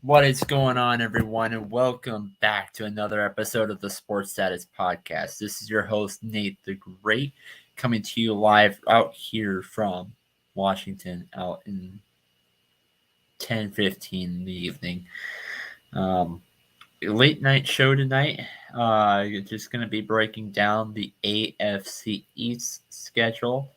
What is going on, everyone, and welcome back to another episode of the Sports Status Podcast. This is your host, Nate the Great, coming to you live out here from Washington, out in 10:15 in the evening. Late night show tonight. Just going to be breaking down the AFC East schedule.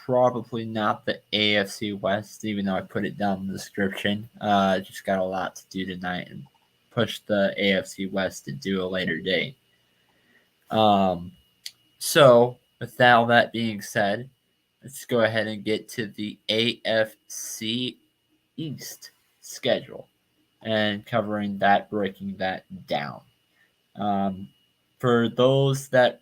Probably not the AFC West, even though I put it down in the description. Just got a lot to do tonight and push the AFC West to do a later date. So, with all that being said, let's go ahead and get to the AFC East schedule and covering that, breaking that down. For those that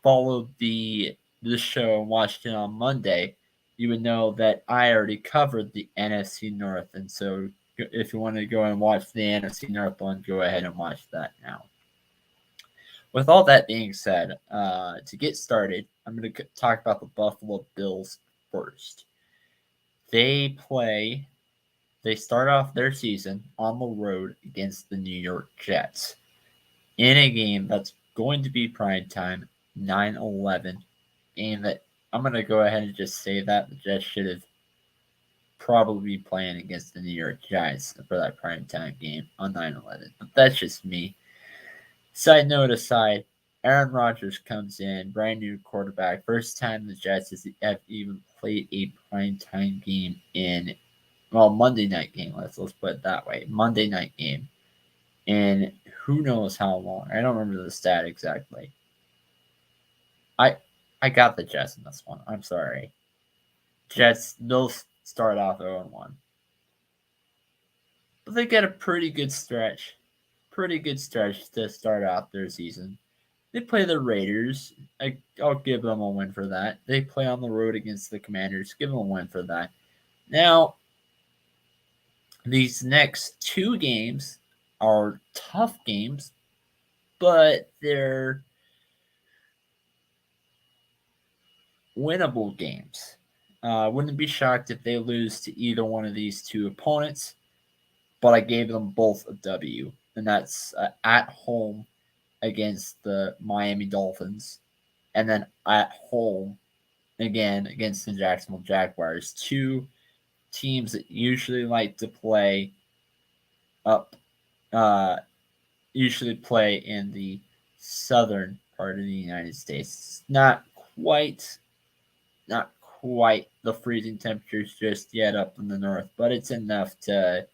followed the show and watched it on Monday, you would know that I already covered the NFC North. And so if you want to go and watch the NFC North one, go ahead and watch that now. With all that being said, to get started, I'm going to talk about the Buffalo Bills first. They start off their season on the road against the New York Jets in a game that's going to be prime time, 9/11, game that I'm going to go ahead and just say that the Jets should have probably be playing against the New York Giants for that prime time game on 9/11. But that's just me. Side note aside, Aaron Rodgers comes in, brand new quarterback. First time the Jets have even played a primetime game Monday night game. Let's put it that way. Monday night game. And who knows how long. I don't remember the stat exactly. I got the Jets in this one. I'm sorry. Jets, they'll start off 0-1. But they get a pretty good stretch. To start out their season. They play the Raiders. I'll give them a win for that. They play on the road against the Commanders. Give them a win for that. Now, these next two games are tough games, but they're winnable games. Wouldn't be shocked if they lose to either one of these two opponents, but I gave them both a W, and that's at home against the Miami Dolphins, and then at home again against the Jacksonville Jaguars. Two teams that usually like to play usually play in the southern part of the United States. Not quite the freezing temperatures just yet up in the north, but it's enough to.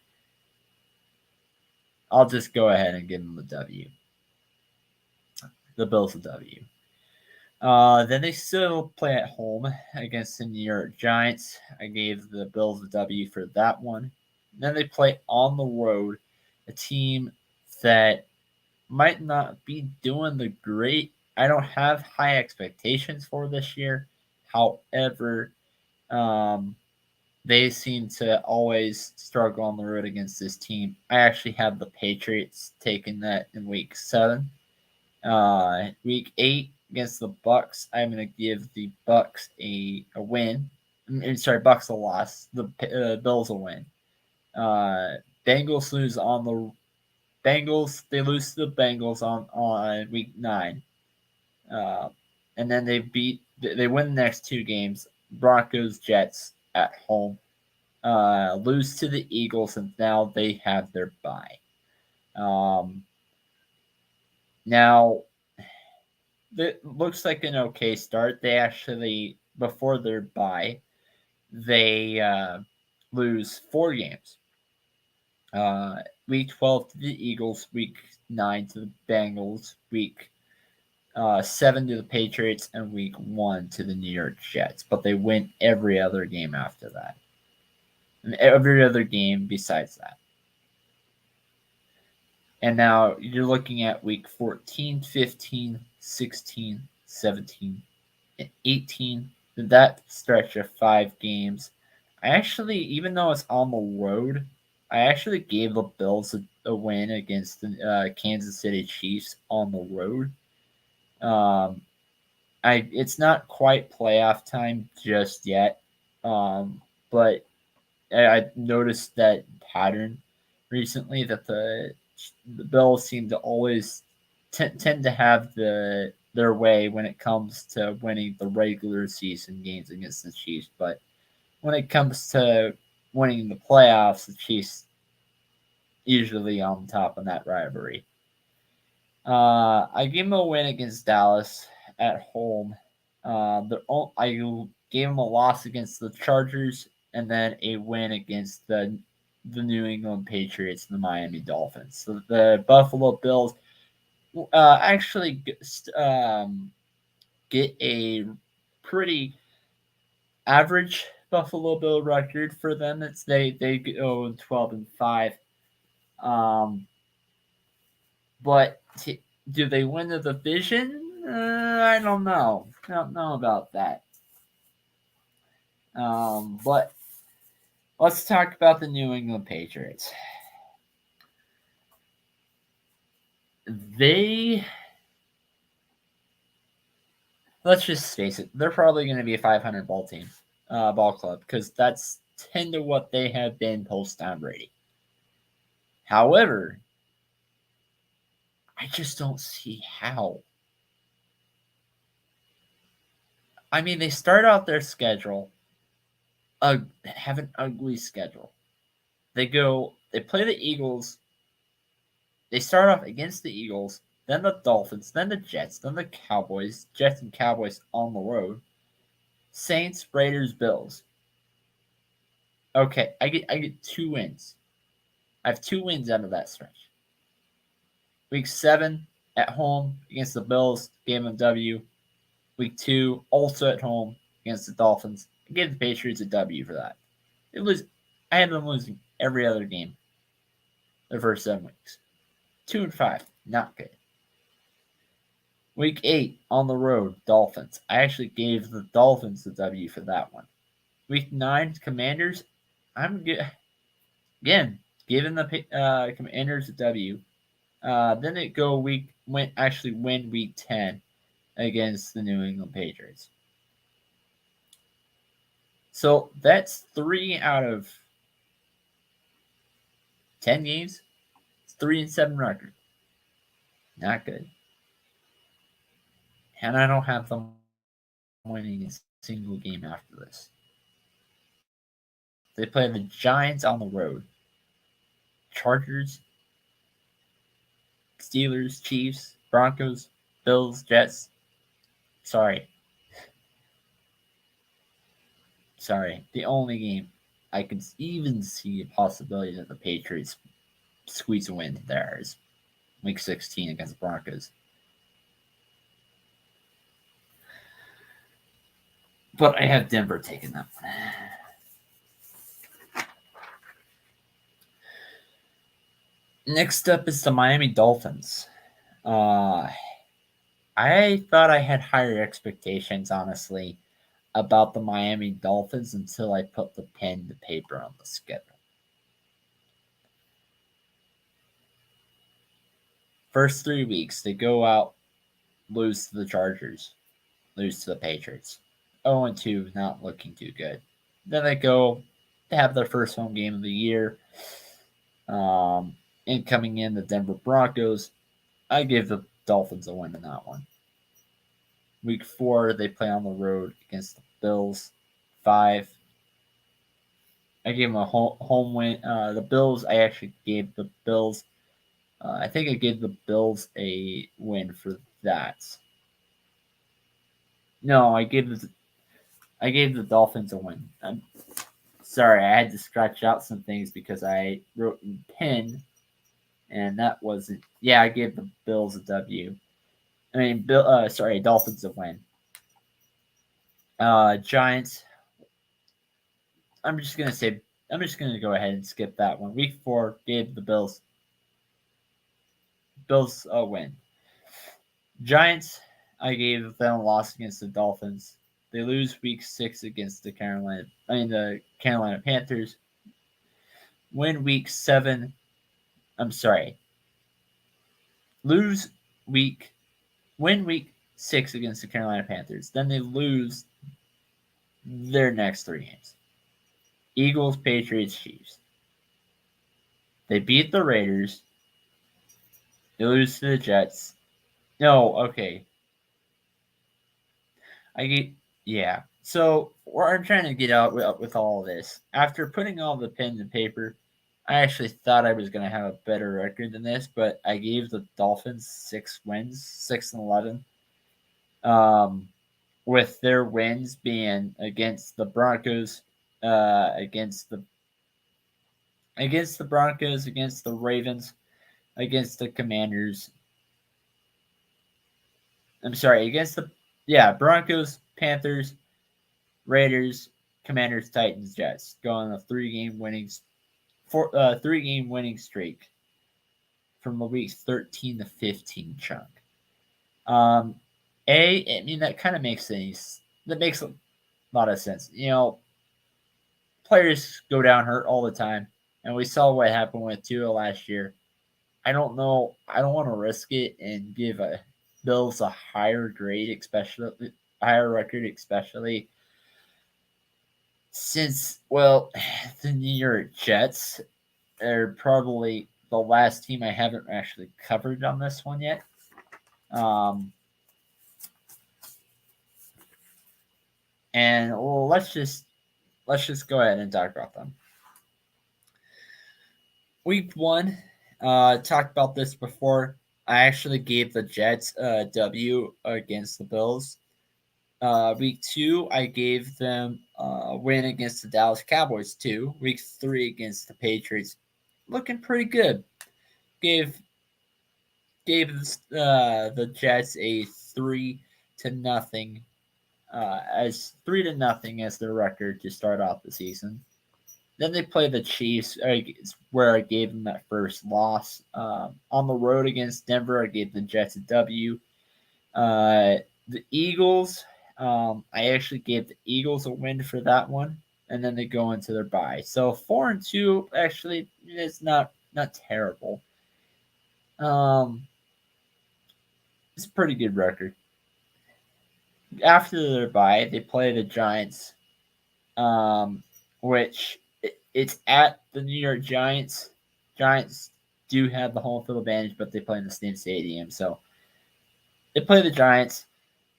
I'll just go ahead and give them a W. The Bills a W. Then they still play at home against the New York Giants. I gave the Bills a W for that one. Then they play on the road, a team that might not be doing the great. I don't have high expectations for this year. However, they seem to always struggle on the road against this team. I actually have the Patriots taking that in Week 7. Week 8 against the Bucks, I'm going to give the Bucks a win. Bucks a loss. The Bills a win. Bengals lose on the Bengals. They lose to the Bengals on Week 9. And then they win the next two games. Broncos, Jets at home. Lose to the Eagles, and now they have their bye. Now, it looks like an okay start. They actually, before their bye, they lose 4 games. Week 12 to the Eagles, Week 9 to the Bengals, Week 7 to the Patriots, and Week 1 to the New York Jets. But they win every other game after that. And every other game besides that. And now you're looking at Week 14, 15, 16, 17, and 18. That stretch of 5 games. I actually, even though it's on the road, I actually gave the Bills a win against the Kansas City Chiefs on the road. It's not quite playoff time just yet, but I noticed that pattern recently that the Bills seem to always tend to have their way when it comes to winning the regular season games against the Chiefs, but when it comes to winning the playoffs, the Chiefs usually on top in that rivalry. I gave him a win against Dallas at home. I gave him a loss against the Chargers and then a win against the New England Patriots and the Miami Dolphins. So the Buffalo Bills actually get a pretty average Buffalo Bill record for them. It's they go 12-5. Um, but do they win the division? I don't know. I don't know about that. But let's talk about the New England Patriots. Let's just face it, they're probably going to be a 500 ball club, because that's tend to what they have been post Tom Brady. However, I just don't see how. I mean, they start out their schedule, have an ugly schedule. They play the Eagles. They start off against the Eagles, then the Dolphins, then the Jets, then the Cowboys. Jets and Cowboys on the road. Saints, Raiders, Bills. Okay, I get 2 wins. I have 2 wins out of that stretch. Week 7 at home against the Bills, gave them a W. Week 2 also at home against the Dolphins. I gave the Patriots a W for that. I had them losing every other game the first 7 weeks. 2-5, not good. Week 8 on the road, Dolphins. I actually gave the Dolphins the W for that one. Week 9, Commanders. I'm good. Again, giving the Commanders a W. Then it win week 10 against the New England Patriots. So that's 3 out of 10 games. It's 3-7 record. Not good. And I don't have them winning a single game after this. They play the Giants on the road. Chargers, Steelers, Chiefs, Broncos, Bills, Jets. Sorry. The only game I could even see a possibility that the Patriots squeeze a win there is Week 16 against the Broncos. But I have Denver taking that one. Next up is the Miami Dolphins. I thought I had higher expectations, honestly, about the Miami Dolphins until I put the pen to paper on the schedule. First 3 weeks, they go out, lose to the Chargers, lose to the Patriots. 0-2, not looking too good. Then they have their first home game of the year. Coming in, the Denver Broncos. I give the Dolphins a win in that one. Week 4, they play on the road against the Bills. 5. I gave them a home win. The Bills, I actually gave the Bills. I think I gave the Bills a win for that. No, I gave the Dolphins a win. I'm sorry, I had to scratch out some things because I wrote in pen, and that wasn't. Yeah, I gave the Bills a W. I mean, Dolphins a win. Giants. I'm just gonna go ahead and skip that one. Week 4 gave the Bills a win. Giants, I gave them a loss against the Dolphins. They lose week 6 against the Carolina Panthers. Win week 7. I'm sorry. Win week 6 against the Carolina Panthers. Then they lose their next 3 games. Eagles, Patriots, Chiefs. They beat the Raiders. They lose to the Jets. No, okay. Yeah. So what I'm trying to get out with all of this, after putting all the pen and paper, I actually thought I was going to have a better record than this, but I gave the Dolphins 6 wins, 6-11. With their wins being against the Broncos, against the Broncos, against the Ravens, against the Commanders. I'm sorry, against the Broncos, Panthers, Raiders, Commanders, Titans, Jets, going on a 3-game winning streak from the weeks 13 to 15 chunk. I mean that kind of makes sense. That makes a lot of sense. You know, players go down hurt all the time, and we saw what happened with Tua last year. I don't know. I don't want to risk it and give Bills a higher grade, especially higher record, especially since the New York Jets are probably the last team I haven't actually covered on this one yet. And let's just go ahead and talk about them. Week 1, talked about this before. I actually gave the Jets a W against the Bills. Week 2, I gave them a win against the Dallas Cowboys too. Week 3 against the Patriots, looking pretty good. Gave the Jets a 3-0 as 3-0 as their record to start off the season. Then they play the Chiefs, where I gave them that first loss. On the road against Denver, I gave the Jets a W. The Eagles, I actually gave the Eagles a win for that one, and then they go into their bye. So 4-2 actually is not terrible. It's a pretty good record. After their bye, they play the Giants, which it's at the New York Giants. Giants do have the home field advantage, but they play in the same stadium. So they play the Giants.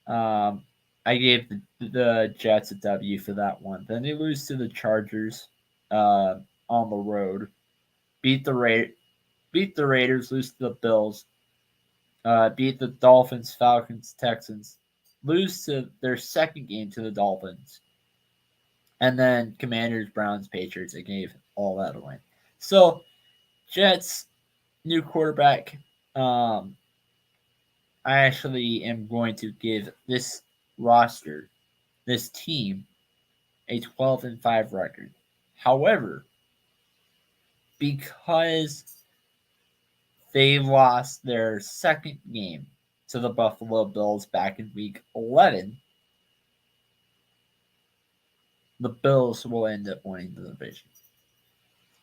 I gave the Jets a W for that one. Then they lose to the Chargers on the road. Beat the Raiders, lose to the Bills. Beat the Dolphins, Falcons, Texans. Lose to their second game to the Dolphins. And then Commanders, Browns, Patriots. I gave all that a win. So, Jets, new quarterback. I actually am going to give this roster, this team, a 12-5 record. However, because they lost their second game to the Buffalo Bills back in week 11, the Bills will end up winning the division.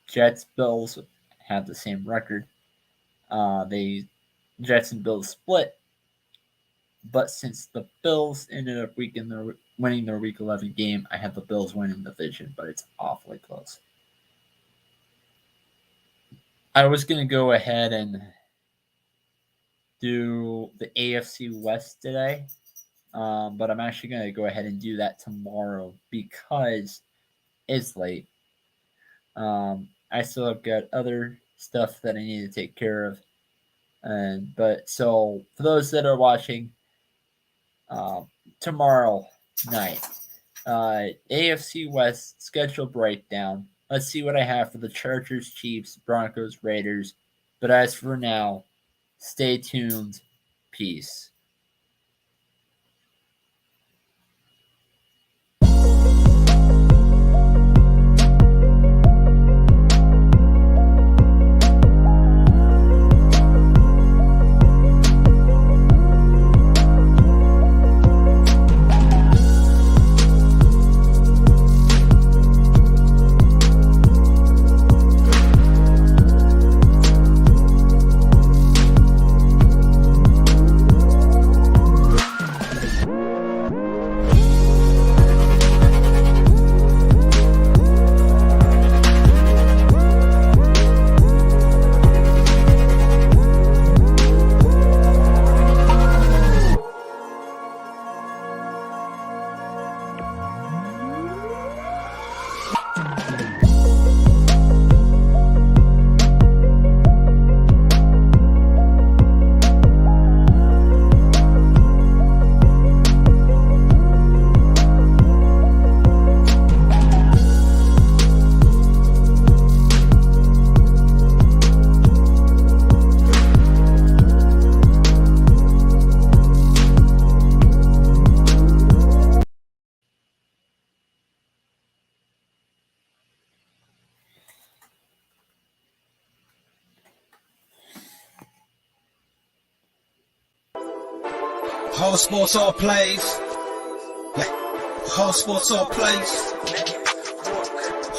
Jets, Bills have the same record. Jets and Bills split, but since the Bills ended up winning their week 11 game, I have the Bills winning the division, but it's awfully close. I was going to go ahead and do the AFC West today, but I'm actually going to go ahead and do that tomorrow because it's late. I still have got other stuff that I need to take care of. But so for those that are watching, tomorrow night, AFC West schedule breakdown. Let's see what I have for the Chargers, Chiefs, Broncos, Raiders. But as for now, stay tuned. Peace. All sports, all plays. All sports, all plays.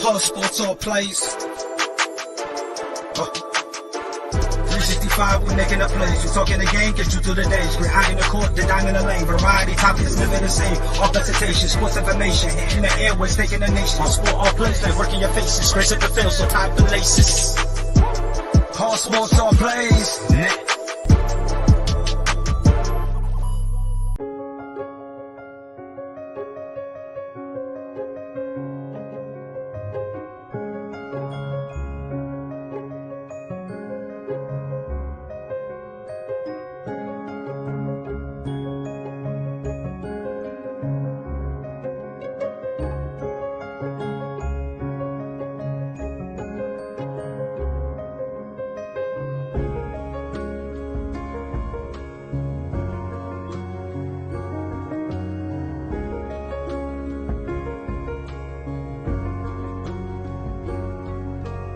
All sports, all plays. 365, we making the plays. We talking the game, get you to the days. We're high in the court, the dime in the lane. Variety topics, living the same. All presentation, sports information. Hitting the airways, taking the nation. All sport, all plays, they working your faces. Grace at the field, so tie the laces. All sports, all plays.